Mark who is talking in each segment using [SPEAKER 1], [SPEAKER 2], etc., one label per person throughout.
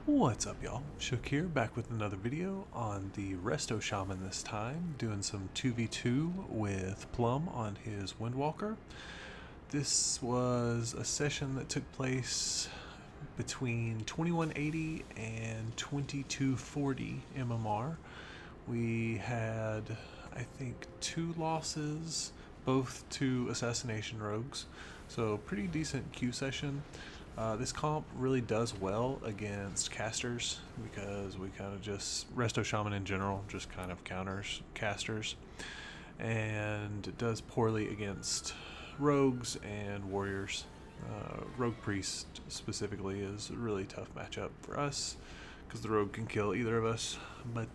[SPEAKER 1] What's up, y'all? Shook here, back with another video on the Resto Shaman this time, doing some 2v2 with Plum on his Windwalker. This was a session that took place between 2180 and 2240 MMR. We had, I think, 2 losses, both to assassination rogues, so pretty decent queue session. This comp really does well against casters because we kind of just, Resto Shaman in general just kind of counters casters, and it does poorly against rogues and warriors. Rogue Priest specifically is a really tough matchup for us because the rogue can kill either of us. But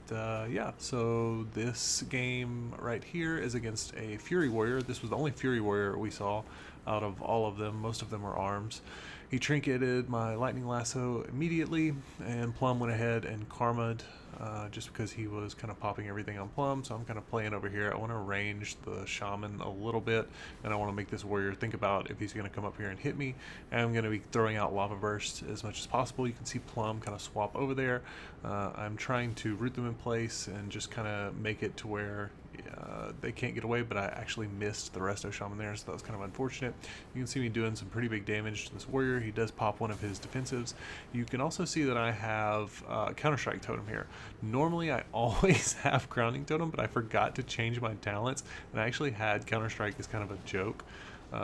[SPEAKER 1] yeah, so this game right here is against a Fury Warrior. This was the only Fury Warrior we saw out of all of them. Most of them were arms. He trinketed my Lightning Lasso immediately, and Plum went ahead and karma'd just because he was kind of popping everything on Plum. So I'm kind of playing over here. I want to range the Shaman a little bit, and I want to make this warrior think about if he's going to come up here and hit me. And I'm going to be throwing out Lava Burst as much as possible. You can see Plum kind of swap over there. I'm trying to root them in place and just kind of make it to where they can't get away, but I actually missed the Resto Shaman there, so that was kind of unfortunate. You can see me doing some pretty big damage to this warrior. He does pop one of his defensives. You can also see that I have Counter-Strike Totem here. Normally I always have Grounding Totem, but I forgot to change my talents, and I actually had Counter-Strike as kind of a joke.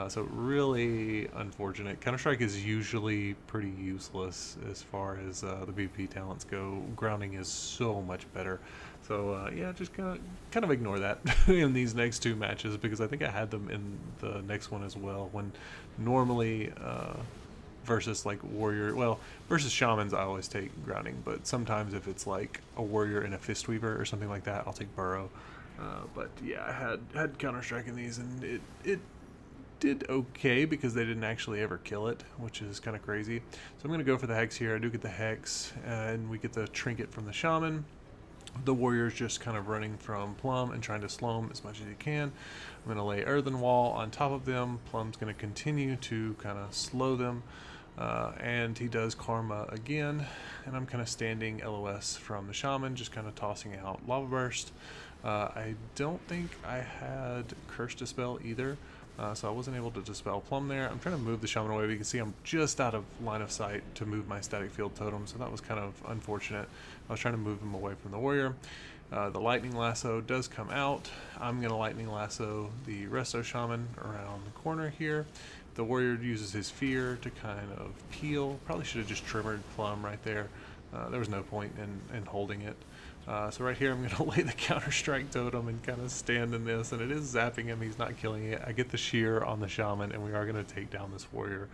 [SPEAKER 1] So really unfortunate. Counter-Strike is usually pretty useless as far as the PvP talents go. Grounding is so much better. So yeah, just kind of ignore that in these next 2 matches, because I think I had them in the next one as well. When normally versus like warrior, well, versus shamans I always take grounding, but sometimes if it's like a warrior and a fistweaver or something like that, I'll take burrow. But yeah, I had Counter-Strike in these, and it did okay because they didn't actually ever kill it, which is kind of crazy. So I'm going to go for the Hex here. I do get the Hex, and we get the Trinket from the Shaman. The warrior's just kind of running from Plum and trying to slow him as much as he can. I'm going to lay Earthen Wall on top of them. Plum's going to continue to kind of slow them, and he does Karma again, and I'm kind of standing LOS from the Shaman, just kind of tossing out Lava Burst. I don't think I had Curse Dispel either, so I wasn't able to dispel Plum there. I'm trying to move the Shaman away, but you can see I'm just out of line of sight to move my Static Field Totem, so that was kind of unfortunate. I was trying to move him away from the warrior. The Lightning Lasso does come out. I'm going to Lightning Lasso the Resto Shaman around the corner here. The warrior uses his Fear to kind of peel. Probably should have just trimmered Plum right there. There was no point in holding it. So right here I'm going to lay the Counter-Strike Totem and kind of stand in this, and it is zapping him. He's not killing it. I get the Shear on the Shaman, and we are going to take down this warrior.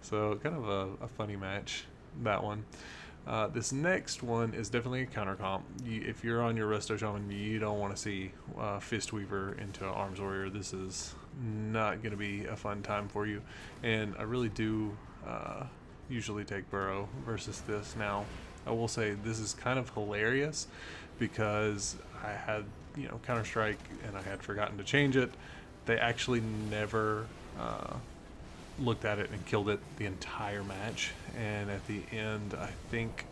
[SPEAKER 1] So kind of a funny match, that one. This next one is definitely a counter comp. If you're on your Resto Shaman, you don't want to see Fistweaver into an Arms Warrior. This is not going to be a fun time for you, and I really do usually take Burrow versus this. Now I will say this is kind of hilarious because I had, Counter-Strike, and I had forgotten to change it. They actually never looked at it and killed it the entire match, and at the end I think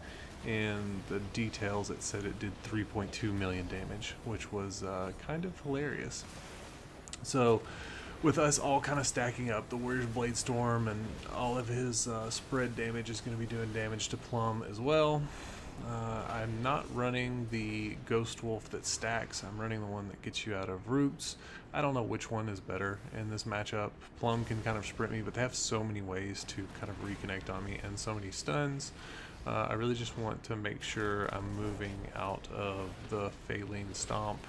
[SPEAKER 1] in the details it said it did 3.2 million damage, which was kind of hilarious. So with us all kind of stacking up, the Warrior's Blade Storm and all of his spread damage is going to be doing damage to Plum as well. I'm not running the Ghost Wolf that stacks. I'm running the one that gets you out of roots. I don't know which one is better in this matchup. Plum can kind of sprint me, but they have so many ways to kind of reconnect on me and so many stuns. I really just want to make sure I'm moving out of the Phaline Stomp.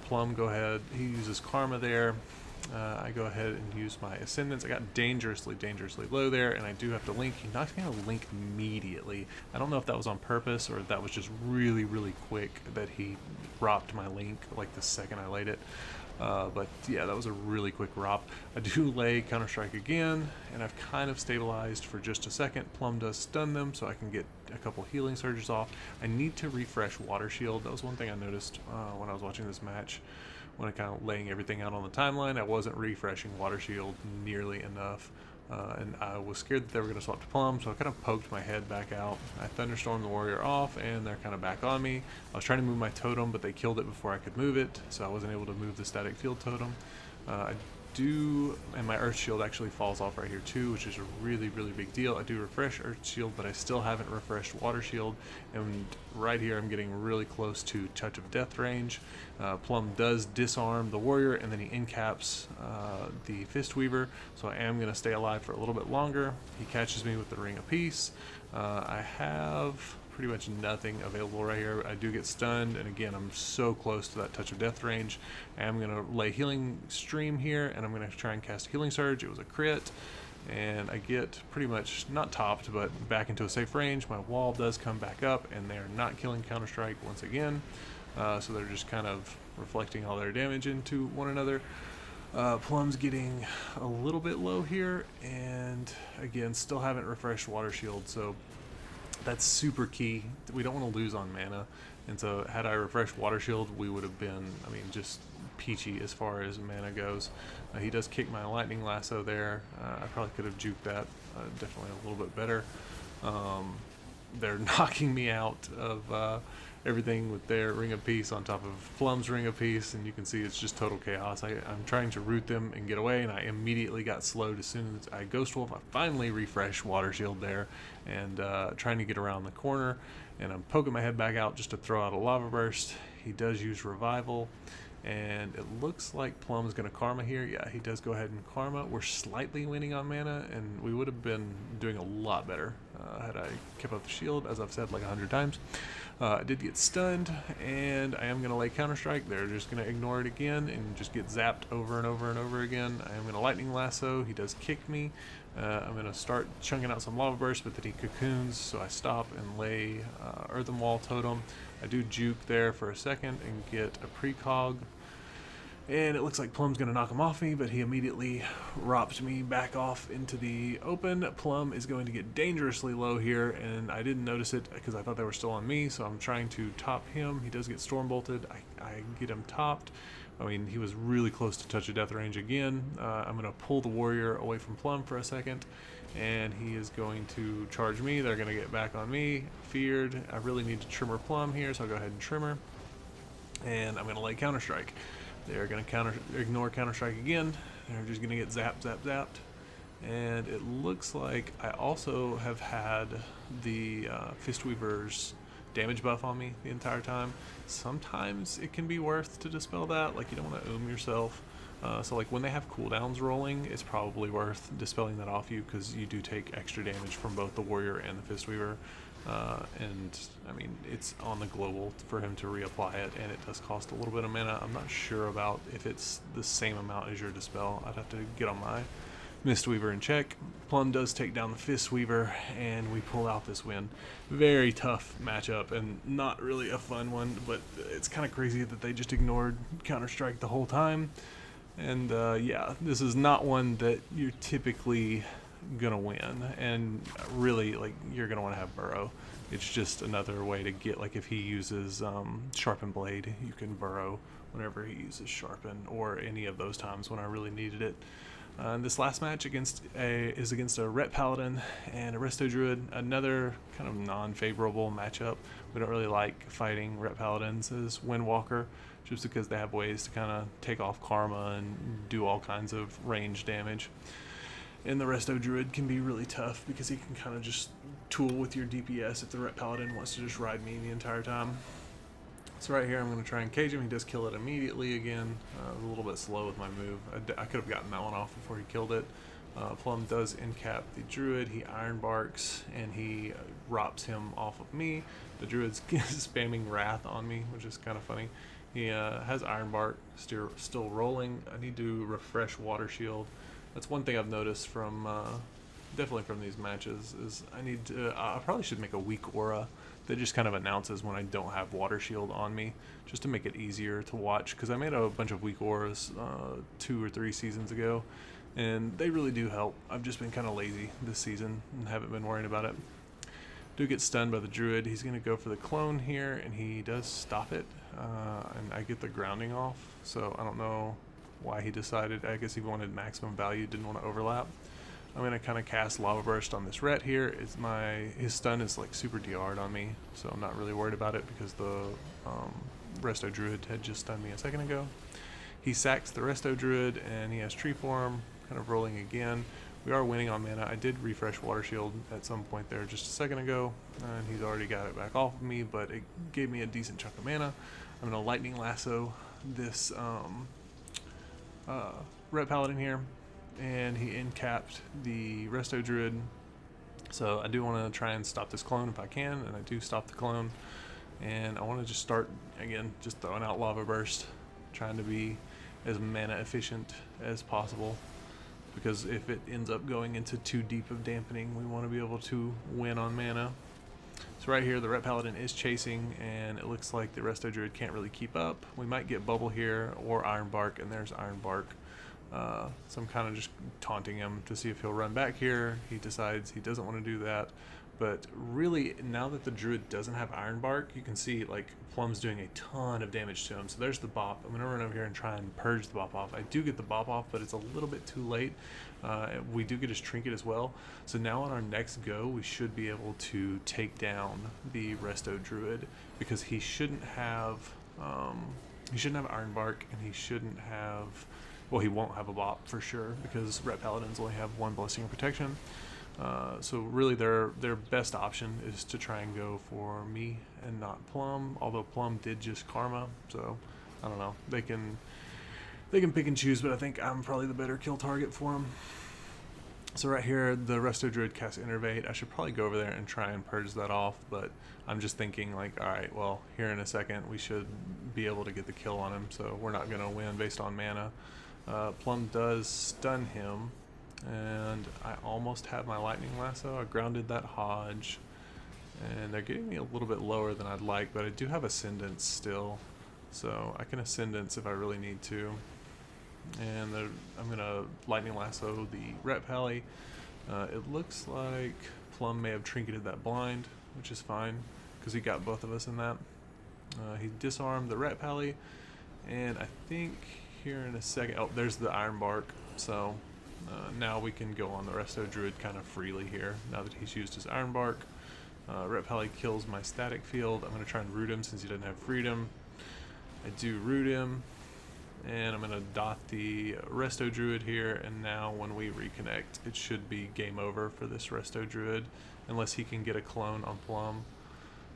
[SPEAKER 1] Plum, go ahead. He uses Karma there. I go ahead and use my Ascendance. I got dangerously low there, and I do have to link. He knocked me out of link immediately. I don't know if that was on purpose or if that was just really quick that he robbed my link like the second I laid it. But yeah, that was a really quick ROP. I do lay Counter-Strike again, and I've kind of stabilized for just a second. Plum does stun them, so I can get a couple healing surges off. I need to refresh Water Shield. That was one thing I noticed when I was watching this match. When I kind of laying everything out on the timeline, I wasn't refreshing Water Shield nearly enough. and I was scared that they were going to swap to Plum, so I kind of poked my head back out. I thunderstormed the warrior off, and they're kind of back on me. I was trying to move my totem, but they killed it before I could move it, so I wasn't able to move the static field totem. I do, and my earth shield actually falls off right here too, which is a really big deal. I do refresh earth shield, but I still haven't refreshed water shield, and right here I'm getting really close to touch of death range. Plum does disarm the warrior, and then he incaps the fistweaver, so I am going to stay alive for a little bit longer. He catches me with the ring of peace. I have pretty much nothing available right here. I do get stunned, and again, I'm so close to that touch of death range. I'm going to lay healing stream here, and I'm going to try and cast healing surge. It was a crit, and I get pretty much not topped, but back into a safe range. My wall does come back up, and they're not killing Counter-Strike once again, so they're just kind of reflecting all their damage into one another. Plum's getting a little bit low here, and again, still haven't refreshed water shield, so that's super key. We don't want to lose on mana, and so had I refreshed water shield, we would have been, I mean, just peachy as far as mana goes. He does kick my lightning lasso there. I probably could have juked that definitely a little bit better. They're knocking me out of everything with their ring of peace on top of Plum's ring of peace, and you can see it's just total chaos. I'm trying to root them and get away, and I immediately got slowed as soon as I Ghost Wolf. I finally refreshed water shield there, and trying to get around the corner, and I'm poking my head back out just to throw out a lava burst. He does use revival, and it looks like Plum's going to karma here. Yeah, he does go ahead and karma. We're slightly winning on mana, and we would have been doing a lot better had I kept up the shield, as I've said like 100 times. I did get stunned, and I am going to lay Counter-Strike. They're just going to ignore it again and just get zapped over and over and over again. I am going to lightning lasso. He does kick me. I'm going to start chunking out some lava bursts, but then he cocoons, so I stop and lay earthen wall totem. I do juke there for a second and get a precog, and it looks like Plum's going to knock him off me, but he immediately ropped me back off into the open. Plum is going to get dangerously low here, and I didn't notice it because I thought they were still on me, so I'm trying to top him. He does get storm bolted. I get him topped. I mean, he was really close to touch of death range again. I'm going to pull the warrior away from Plum for a second, and he is going to charge me. They're going to get back on me. Feared. I really need to trimmer Plum here, so I'll go ahead and trimmer, and I'm going to lay Counter-Strike. They're going to ignore Counter-Strike again. They're just going to get zapped. And it looks like I also have had the Fistweaver's damage buff on me the entire time. Sometimes it can be worth to dispel that. Like, you don't want to yourself. So like when they have cooldowns rolling, it's probably worth dispelling that off you, because you do take extra damage from both the warrior and the Fistweaver. And I mean, it's on the global for him to reapply it, and it does cost a little bit of mana. I'm not sure about if it's the same amount as your dispel. I'd have to get on my Mistweaver in check. Plum does take down the Fistweaver, and we pull out this win. Very tough matchup, and not really a fun one, but it's kind of crazy that they just ignored Counter-Strike the whole time. And yeah, this is not one that you're typically gonna win, and really, like, you're gonna want to have burrow. It's just another way to get, like, if he uses sharpen blade, you can burrow whenever he uses sharpen, or any of those times when I really needed it. This last match is against a Ret Paladin and a Resto Druid, another kind of non-favorable matchup. We don't really like fighting Ret Paladins as Windwalker, just because they have ways to kind of take off karma and do all kinds of range damage. And the Resto Druid can be really tough because he can kind of just tool with your DPS if the Ret Paladin wants to just ride me the entire time. So right here I'm going to try and cage him. He does kill it immediately again. A little bit slow with my move. I could have gotten that one off before he killed it. Plum does incap the Druid. He Iron Barks, and he rops him off of me. The Druid's spamming Wrath on me, which is kind of funny. He has Iron Bark still rolling. I need to refresh Water Shield. That's one thing I've noticed from definitely from these matches, is I probably should make a weak aura that just kind of announces when I don't have Water Shield on me, just to make it easier to watch, because I made a bunch of weak auras 2 or 3 seasons ago, and they really do help. I've just been kind of lazy this season and haven't been worrying about it. Do get stunned by the Druid. He's going to go for the clone here, and he does stop it, and I get the grounding off, so I don't know why he decided. I guess he wanted maximum value, didn't want to overlap. I'm gonna kind of cast Lava Burst on this ret here. His stun is like super DR'd on me, so I'm not really worried about it because the Resto Druid had just stunned me a second ago. He sacks the Resto Druid and he has Tree Form, kind of rolling again. We are winning on mana. I did refresh Water Shield at some point there just a second ago, and he's already got it back off of me, but it gave me a decent chunk of mana. I'm gonna Lightning Lasso this Ret Paladin here, and he incapped the Resto Druid. So I do want to try and stop this clone if I can, and I do stop the clone. And I want to just start, again, just throwing out Lava Burst, trying to be as mana efficient as possible, because if it ends up going into too deep of dampening, we want to be able to win on mana. So right here, the Ret Paladin is chasing, and it looks like the Resto Druid can't really keep up. We might get Bubble here, or Iron Bark, and there's Iron Bark. So I'm kind of just taunting him to see if he'll run back here. He decides he doesn't want to do that. But really, now that the Druid doesn't have Iron Bark, you can see like Plum's doing a ton of damage to him. So there's the bop. I'm going to run over here and try and purge the bop off. I do get the bop off, but it's a little bit too late. We do get his trinket as well. So now on our next go, we should be able to take down the Resto Druid, because he shouldn't have Iron Bark, and he shouldn't have, well, he won't have a bop for sure, because Ret Paladins only have one Blessing of Protection. So really their best option is to try and go for me and not Plum, although Plum did just Karma, so I don't know. They can pick and choose, but I think I'm probably the better kill target for him. So right here, the Resto Druid casts Innervate. I should probably go over there and try and purge that off, but I'm just thinking like, alright, well, here in a second we should be able to get the kill on him, so we're not going to win based on mana. Plum does stun him, and I almost have my Lightning Lasso. I grounded that Hodge, and they're getting me a little bit lower than I'd like, but I do have Ascendance still, so I can Ascendance if I really need to. And I'm going to Lightning Lasso the Ret Pally. It looks like Plum may have trinketed that blind, which is fine, because he got both of us in that. He disarmed the Ret Pally, and I think here in a second, oh, there's the Iron Bark, so now we can go on the Resto Druid kind of freely here, now that he's used his Iron Bark. Ret Pally kills my static field. I'm going to try and root him since he doesn't have freedom. I do root him, and I'm going to dot the Resto Druid here, and now when we reconnect, it should be game over for this Resto Druid, unless he can get a clone on Plum.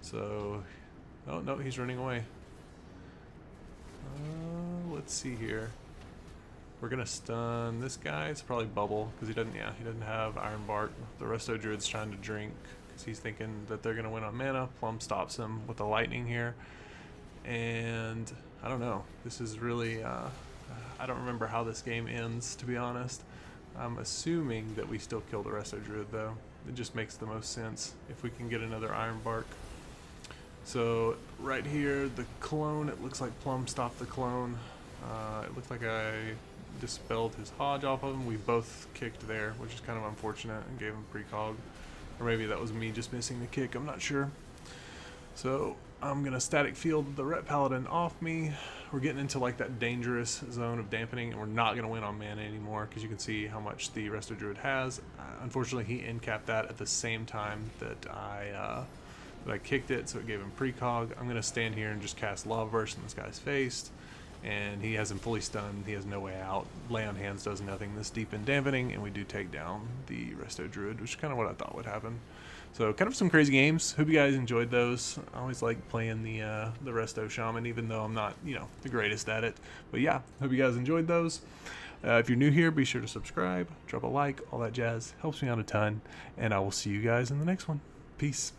[SPEAKER 1] So, oh no, he's running away. Let's see here. We're gonna stun this guy. It's probably Bubble, because he doesn't have Iron Bark. The Resto Druid's trying to drink because he's thinking that they're gonna win on mana. Plum stops him with the lightning here, and I don't know. This is really I don't remember how this game ends, to be honest. I'm assuming that we still kill the Resto Druid though. It just makes the most sense if we can get another Iron Bark. So right here, the clone, it looks like Plum stopped the clone. It looked like I dispelled his Hodge off of him. We both kicked there, which is kind of unfortunate, and gave him precog. Or maybe that was me just missing the kick, I'm not sure. So I'm going to static field the Ret Paladin off me. We're getting into like that dangerous zone of dampening, and we're not going to win on mana anymore, because you can see how much the Resto Druid has. Unfortunately, he incapped that at the same time that I kicked it, so it gave him precog. I'm going to stand here and just cast Lava Burst in this guy's face, and he has him fully stunned. He has no way out. Lay on Hands does nothing this deep in dampening, and we do take down the Resto Druid, which is kind of what I thought would happen. So kind of some crazy games. Hope you guys enjoyed those. I always like playing the Resto Shaman, even though I'm not, the greatest at it. But yeah, hope you guys enjoyed those. If you're new here, be sure to subscribe, drop a like, all that jazz. Helps me out a ton, and I will see you guys in the next one. Peace.